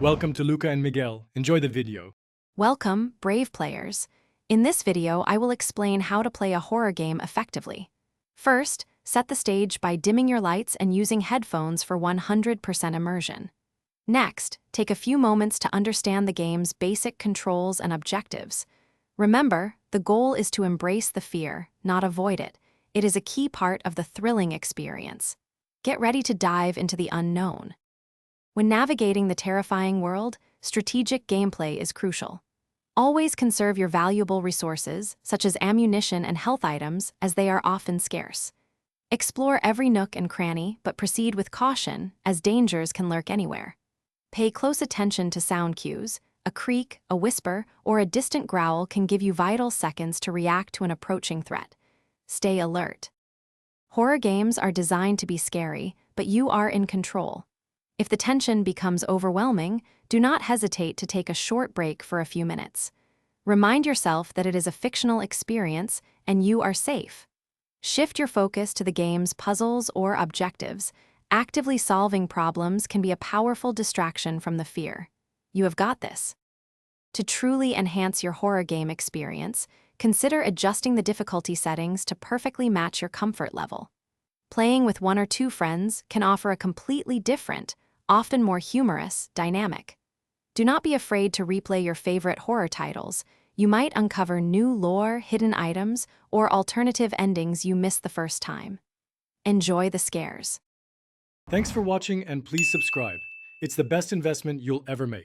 Welcome to Luca and Miguel. Enjoy the video. Welcome, brave players. In this video, I will explain how to play a horror game effectively. First, set the stage by dimming your lights and using headphones for 100% immersion. Next, take a few moments to understand the game's basic controls and objectives. Remember, the goal is to embrace the fear, not avoid it. It is a key part of the thrilling experience. Get ready to dive into the unknown. When navigating the terrifying world, strategic gameplay is crucial. Always conserve your valuable resources, such as ammunition and health items, as they are often scarce. Explore every nook and cranny, but proceed with caution, as dangers can lurk anywhere. Pay close attention to sound cues. A creak, a whisper, or a distant growl can give you vital seconds to react to an approaching threat. Stay alert. Horror games are designed to be scary, but you are in control. If the tension becomes overwhelming, do not hesitate to take a short break for a few minutes. Remind yourself that it is a fictional experience and you are safe. Shift your focus to the game's puzzles or objectives. Actively solving problems can be a powerful distraction from the fear. You have got this. To truly enhance your horror game experience, consider adjusting the difficulty settings to perfectly match your comfort level. Playing with one or two friends can offer a completely different, often more humorous, dynamic. Do not be afraid to replay your favorite horror titles. You might uncover new lore, hidden items, or alternative endings you missed the first time. Enjoy the scares. Thanks for watching and please subscribe. It's the best investment you'll ever make.